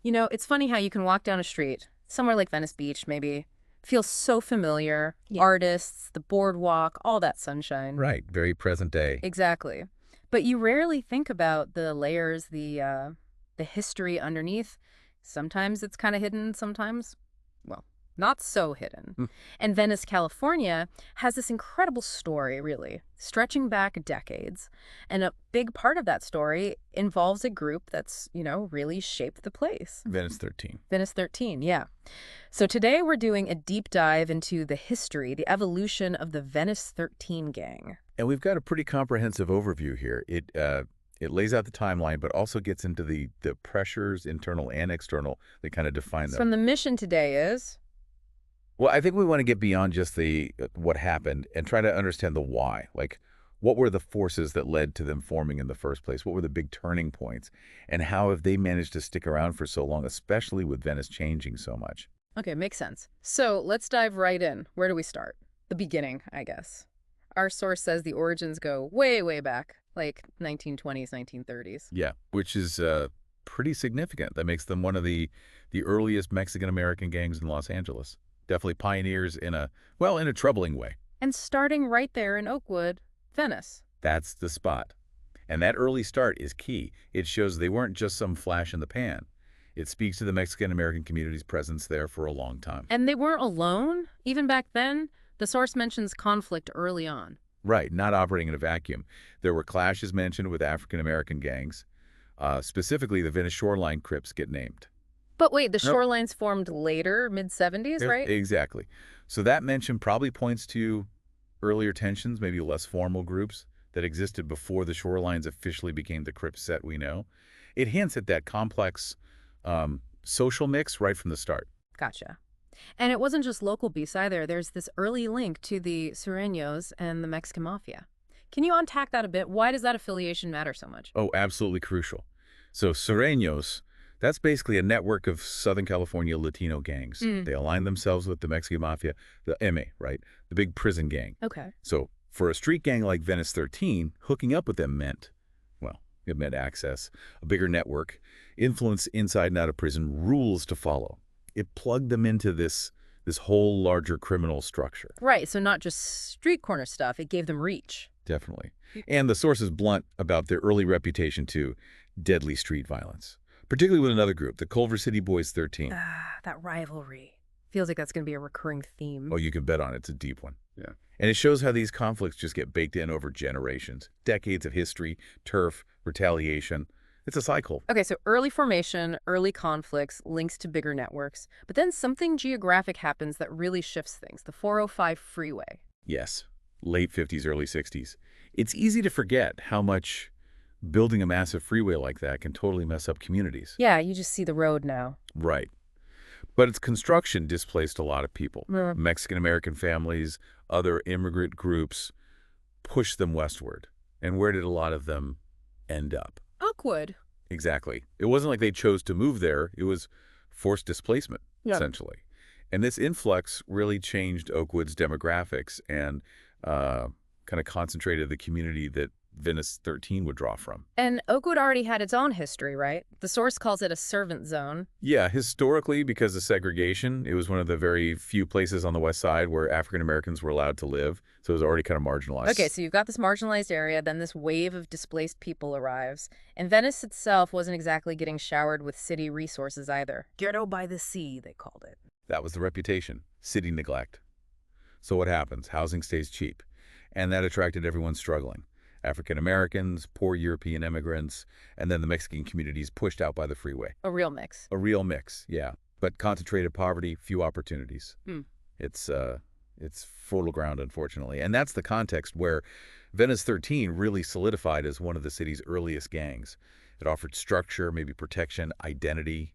You know, it's funny how you can walk down a street, somewhere like Venice Beach, maybe, feel so familiar. Yeah. Artists, the boardwalk, all that sunshine. Right, very present day. Exactly. But you rarely think about the layers, the history underneath. Sometimes it's kind of hidden, sometimes, well, not so hidden. Hmm. And Venice, California has this incredible story, really, stretching back decades. And a big part of that story involves a group that's, really shaped the place. Venice 13. Venice 13, yeah. So today we're doing a deep dive into the history, the evolution of the Venice 13 gang. And we've got a pretty comprehensive overview here. It lays out the timeline, but also gets into the pressures, internal and external, that kind of define So them. from the mission today is, Well, I think we want to get beyond just the what happened and try to understand the why. Like, what were the forces that led to them forming in the first place? What were the big turning points? And how have they managed to stick around for so long, especially with Venice changing so much? okay, makes sense. So let's dive right in. Where do we start? The beginning, I guess. Our source says the origins go way, way back, like 1920s, 1930s. Yeah, which is pretty significant. That makes them one of the earliest Mexican-American gangs in Los Angeles. Definitely pioneers in a troubling way. And starting right there in Oakwood, Venice. That's the spot. And that early start is key. It shows they weren't just some flash in the pan. It speaks to the Mexican-American community's presence there for a long time. And they weren't alone. Even back then, the source mentions conflict early on. Right, not operating in a vacuum. There were clashes mentioned with African-American gangs. Specifically, the Venice Shoreline Crips get named. But wait, the Nope. Shorelines formed later, mid-70s, right? Exactly. So that mention probably points to earlier tensions, maybe less formal groups that existed before the Shorelines officially became the Crips set we know. It hints at that complex social mix right from the start. Gotcha. And it wasn't just local beefs either. There's this early link to the Sureños and the Mexican Mafia. Can you unpack that a bit? Why does that affiliation matter so much? Oh, absolutely crucial. So Sureños, that's basically a network of Southern California Latino gangs. They align themselves with the Mexican Mafia, the MA, right? The big prison gang. Okay. So for a street gang like Venice 13, hooking up with them meant, well, it meant access, a bigger network, influence inside and out of prison, rules to follow. It plugged them into this whole larger criminal structure. Right, so not just street corner stuff, it gave them reach. Definitely. And the source is blunt about their early reputation to deadly street violence, particularly with another group, the Culver City Boys 13. Ah, that rivalry. Feels like that's going to be a recurring theme. Oh, you can bet on it. It's a deep one. Yeah. And it shows how these conflicts just get baked in over generations, decades of history, turf, retaliation. It's a cycle. Okay, so early formation, early conflicts, links to bigger networks. But then something geographic happens that really shifts things, the 405 freeway. Yes. Late 50s, early 60s. It's easy to forget how much building a massive freeway like that can totally mess up communities. Yeah, you just see the road now. Right. But its construction displaced a lot of people. Mm. Mexican-American families, other immigrant groups pushed them westward. And where did a lot of them end up? Oakwood. Exactly. It wasn't like they chose to move there. It was forced displacement, essentially. And this influx really changed Oakwood's demographics and kind of concentrated the community that Venice 13 would draw from. And Oakwood already had its own history, right? The source calls it a servant zone. Yeah, historically, because of segregation, it was one of the very few places on the west side where African Americans were allowed to live. So it was already kind of marginalized. Okay, so you've got this marginalized area, then this wave of displaced people arrives. And Venice itself wasn't exactly getting showered with city resources either. Ghetto by the sea, they called it. That was the reputation, city neglect. So what happens? Housing stays cheap. And that attracted everyone struggling. African Americans, poor European immigrants, and then the Mexican communities pushed out by the freeway. A real mix. A real mix, yeah. But concentrated poverty, few opportunities. It's fertile ground, unfortunately. And that's the context where Venice 13 really solidified as one of the city's earliest gangs. It offered structure, maybe protection, identity,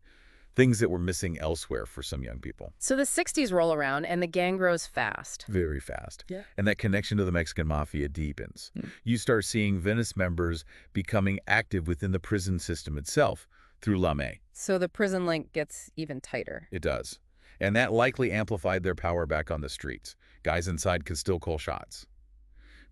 things that were missing elsewhere for some young people. So the 60s roll around and the gang grows fast. Very fast. Yeah. And that connection to the Mexican Mafia deepens. You start seeing Venice members becoming active within the prison system itself through La May. So the prison link gets even tighter. It does. And that likely amplified their power back on the streets. Guys inside could still call shots.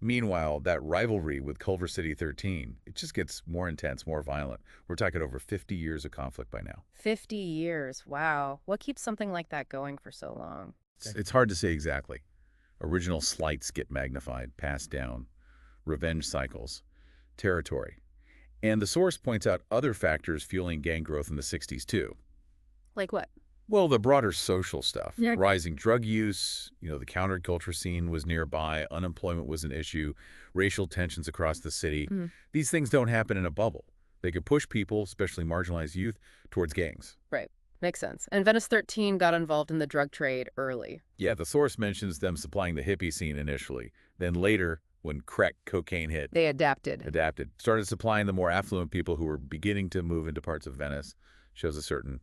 Meanwhile, that rivalry with Culver City 13, it just gets more intense, more violent. We're talking over 50 years of conflict by now. 50 years. Wow. What keeps something like that going for so long? It's hard to say exactly. Original slights get magnified, passed down, revenge cycles, territory. And the source points out other factors fueling gang growth in the 60s, too. Like what? Well, the broader social stuff. Yeah. Rising drug use, the counterculture scene was nearby, unemployment was an issue, racial tensions across the city. These things don't happen in a bubble. They could push people, especially marginalized youth, towards gangs. Right. Makes sense. And Venice 13 got involved in the drug trade early. Yeah, the source mentions them supplying the hippie scene initially. Then later, when crack cocaine hit, They adapted. started supplying the more affluent people who were beginning to move into parts of Venice. Shows a certain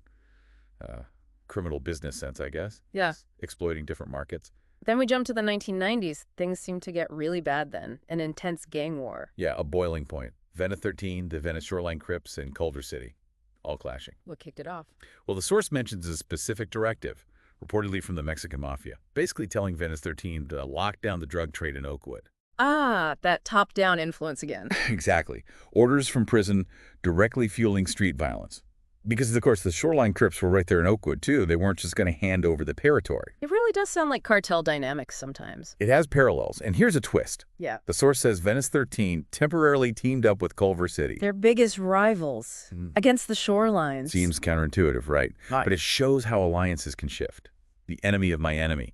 criminal business sense, I guess. Yeah. Exploiting different markets. Then we jump to the 1990s. Things seem to get really bad then. An intense gang war. Yeah, a boiling point. Venice 13, the Venice Shoreline Crips, and Culver City, all clashing. What kicked it off? Well, the source mentions a specific directive, reportedly from the Mexican Mafia, basically telling Venice 13 to lock down the drug trade in Oakwood. Ah, that top-down influence again. Exactly. Orders from prison directly fueling street violence. Because, of course, the Shoreline Crips were right there in Oakwood, too. They weren't just going to hand over the territory. It really does sound like cartel dynamics sometimes. It has parallels, and here's a twist. Yeah. The source says Venice 13 temporarily teamed up with Culver City. They're biggest rivals against the Shorelines. Seems counterintuitive, right? But it shows how alliances can shift. The enemy of my enemy,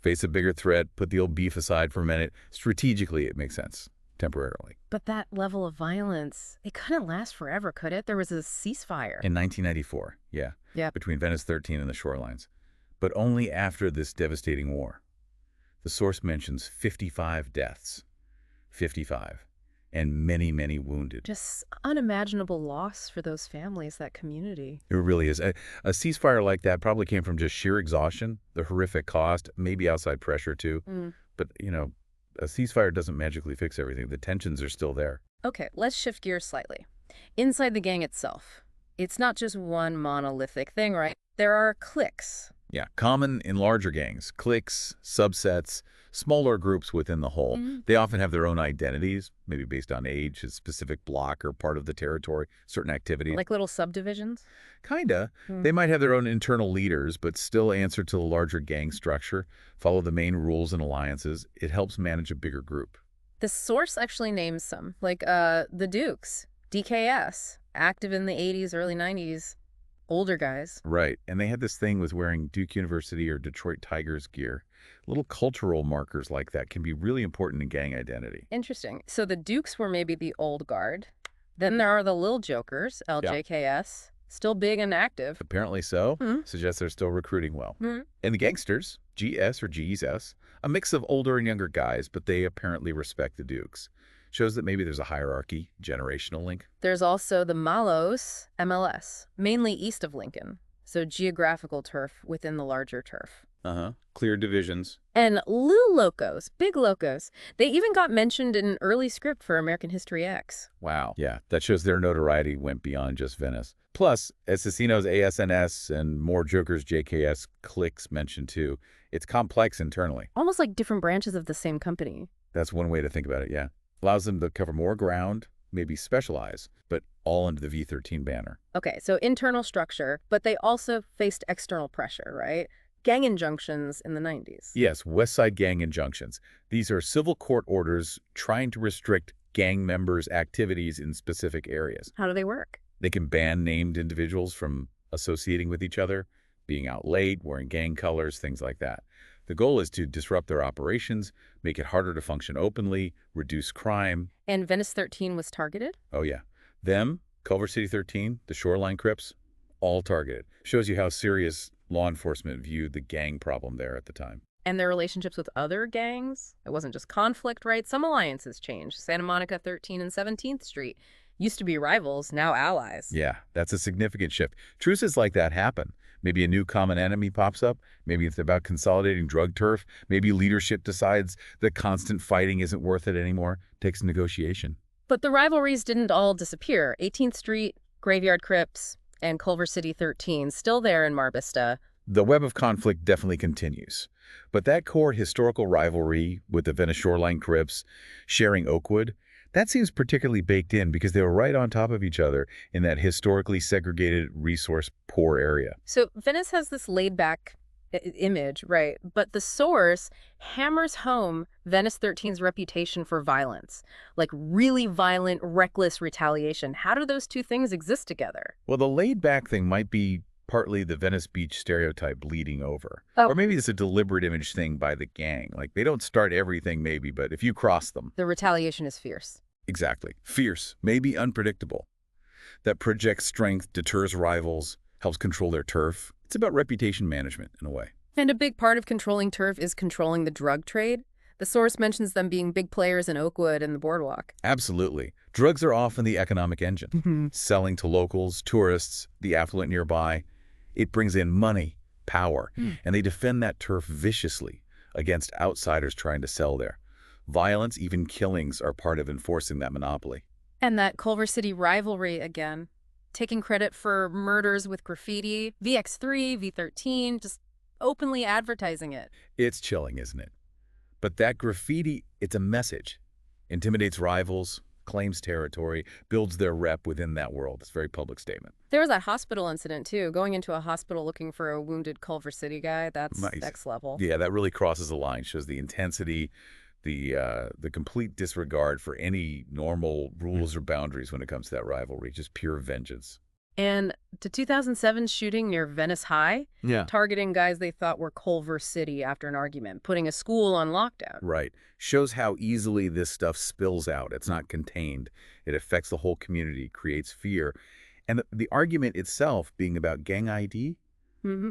face a bigger threat, put the old beef aside for a minute. Strategically, it makes sense, temporarily. But that level of violence, it couldn't last forever, could it? There was a ceasefire. In 1994, yeah. Between Venice 13 and the Shorelines. But only after this devastating war. The source mentions 55 deaths. 55. And many, many wounded. Just unimaginable loss for those families, that community. It really is. A ceasefire like that probably came from just sheer exhaustion, the horrific cost, maybe outside pressure too. But, a ceasefire doesn't magically fix everything. The tensions are still there. Okay, let's shift gears slightly. Inside the gang itself, it's not just one monolithic thing, right? There are cliques. Yeah, common in larger gangs, cliques, subsets, smaller groups within the whole. They often have their own identities, maybe based on age, a specific block or part of the territory, certain activities. Like little subdivisions? Kinda. They might have their own internal leaders, but still answer to the larger gang structure, follow the main rules and alliances. It helps manage a bigger group. The source actually names some, like the Dukes, DKS, active in the 80s, early 90s. Older guys. Right. And they had this thing with wearing Duke University or Detroit Tigers gear. Little cultural markers like that can be really important in gang identity. Interesting. So the Dukes were maybe the old guard. Then there are the Lil Jokers, LJKS, still big and active. Apparently so. Suggests they're still recruiting well. And the gangsters, GS or GS, a mix of older and younger guys, but they apparently respect the Dukes. Shows that maybe there's a hierarchy, generational link. There's also the Malos, MLS, mainly east of Lincoln. So geographical turf within the larger turf. Clear divisions. And Lil Locos, big locos. They even got mentioned in an early script for American History X. Wow. Yeah, that shows their notoriety went beyond just Venice. Plus, Asesinos ASNS and more Jokers JKS cliques mentioned too. It's complex internally. Almost like different branches of the same company. That's one way to think about it, yeah. Allows them to cover more ground, maybe specialize, but all under the V13 banner. Okay, so internal structure, but they also faced external pressure, right? Gang injunctions in the 90s. Yes, Westside gang injunctions. These are civil court orders trying to restrict gang members' activities in specific areas. How do they work? They can ban named individuals from associating with each other, being out late, wearing gang colors, things like that. The goal is to disrupt their operations, make it harder to function openly, reduce crime. And Venice 13 was targeted? Oh, yeah. Them, Culver City 13, the Shoreline Crips, all targeted. Shows you how serious law enforcement viewed the gang problem there at the time. And their relationships with other gangs? It wasn't just conflict, right? Some alliances changed. Santa Monica 13 and 17th Street used to be rivals, now allies. Yeah, that's a significant shift. Truces like that happen. Maybe a new common enemy pops up. Maybe it's about consolidating drug turf. Maybe leadership decides that constant fighting isn't worth it anymore. Takes negotiation. But the rivalries didn't all disappear. 18th Street, Graveyard Crips, and Culver City 13 still there in Mar Vista, The web of conflict definitely continues. But that core historical rivalry with the Venice Shoreline Crips sharing Oakwood, that seems particularly baked in because they were right on top of each other in that historically segregated, resource-poor area. So Venice has this laid-back image, right? But the source hammers home Venice 13's reputation for violence, like really violent, reckless retaliation. How do those two things exist together? Well, the laid-back thing might be partly the Venice Beach stereotype bleeding over. Oh, Or maybe it's a deliberate image thing by the gang. Like, they don't start everything maybe, but if you cross them. the retaliation is fierce. Exactly. Fierce, maybe unpredictable. That projects strength, deters rivals, helps control their turf. It's about reputation management in a way. And a big part of controlling turf is controlling the drug trade. The source mentions them being big players in Oakwood and the boardwalk. Absolutely. Drugs are often the economic engine. Selling to locals, tourists, the affluent nearby. It brings in money, power, and they defend that turf viciously against outsiders trying to sell there. Violence, even killings, are part of enforcing that monopoly. And that Culver City rivalry again. Taking credit for murders with graffiti, VX3, V13, just openly advertising it. It's chilling, isn't it? But that graffiti, it's a message. Intimidates rivals, claims territory, builds their rep within that world. It's a very public statement. There was that hospital incident, too. Going into a hospital looking for a wounded Culver City guy, that's Nice. next level. Yeah, that really crosses the line, shows the intensity, the complete disregard for any normal rules or boundaries when it comes to that rivalry, just pure vengeance. And the 2007 shooting near Venice High, Yeah. targeting guys they thought were Culver City after an argument, putting a school on lockdown. Right. Shows how easily this stuff spills out. It's not contained. It affects the whole community, creates fear. And the argument itself being about gang ID,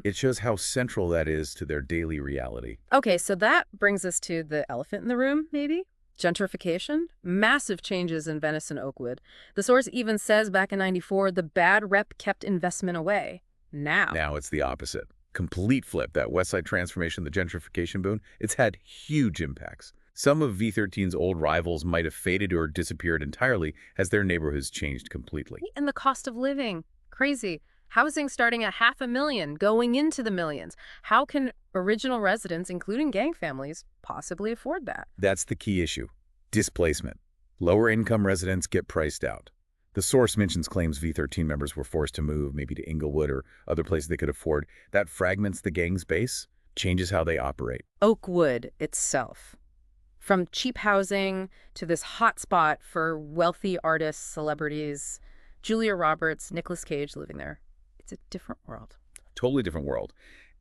it shows how central that is to their daily reality. Okay, so that brings us to the elephant in the room, maybe? Gentrification? Massive changes in Venice and Oakwood. The source even says back in '94, the bad rep kept investment away. Now it's the opposite. Complete flip. That Westside transformation, the gentrification boom, it's had huge impacts. Some of V13's old rivals might have faded or disappeared entirely as their neighborhoods changed completely. And the cost of living. Crazy. Housing starting at $500,000, going into the millions. How can original residents, including gang families, possibly afford that? That's the key issue. Displacement. Lower income residents get priced out. The source mentions claims V13 members were forced to move, maybe to Inglewood or other places they could afford. That fragments the gang's base, changes how they operate. Oakwood itself. From cheap housing to this hotspot for wealthy artists, celebrities, Julia Roberts, Nicolas Cage living there. It's a different world. Totally different world.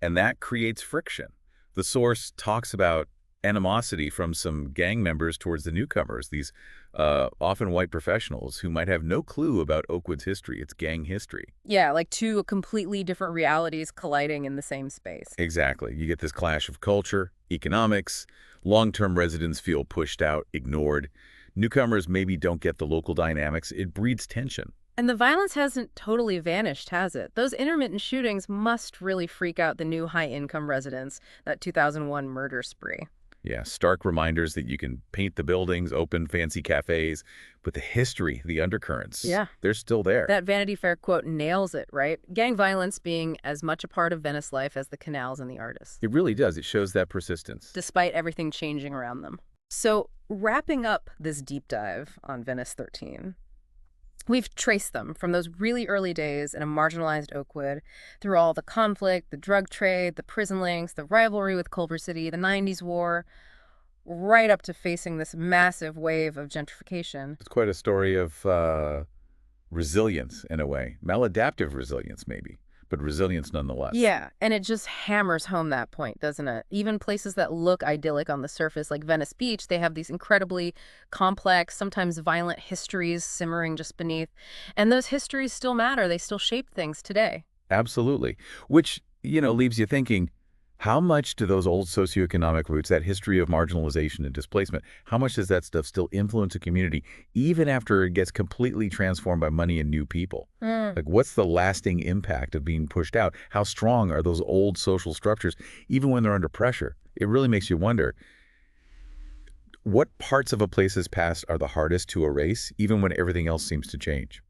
And that creates friction. The source talks about animosity from some gang members towards the newcomers, these often white professionals who might have no clue about Oakwood's history, its gang history. Yeah, like two completely different realities colliding in the same space. Exactly. You get this clash of culture, economics, long-term residents feel pushed out, ignored. Newcomers maybe don't get the local dynamics. It breeds tension. And the violence hasn't totally vanished, has it? Those intermittent shootings must really freak out the new high-income residents, that 2001 murder spree. Yeah, stark reminders that you can paint the buildings, open fancy cafes, but the history, the undercurrents, they're still there. That Vanity Fair quote nails it, right? Gang violence being as much a part of Venice life as the canals and the artists. It really does. It shows that persistence. Despite everything changing around them. So, wrapping up this deep dive on Venice 13, we've traced them from those really early days in a marginalized Oakwood through all the conflict, the drug trade, the prison links, the rivalry with Culver City, the 90s war, right up to facing this massive wave of gentrification. It's quite a story of resilience in a way. Maladaptive resilience maybe, but resilience nonetheless. Yeah, and it just hammers home that point, doesn't it? Even places that look idyllic on the surface, like Venice Beach, they have these incredibly complex, sometimes violent histories simmering just beneath. And those histories still matter. They still shape things today. Absolutely. Which, leaves you thinking, how much do those old socioeconomic roots, that history of marginalization and displacement, how much does that stuff still influence a community even after it gets completely transformed by money and new people? Like, what's the lasting impact of being pushed out? How strong are those old social structures even when they're under pressure? It really makes you wonder, what parts of a place's past are the hardest to erase even when everything else seems to change?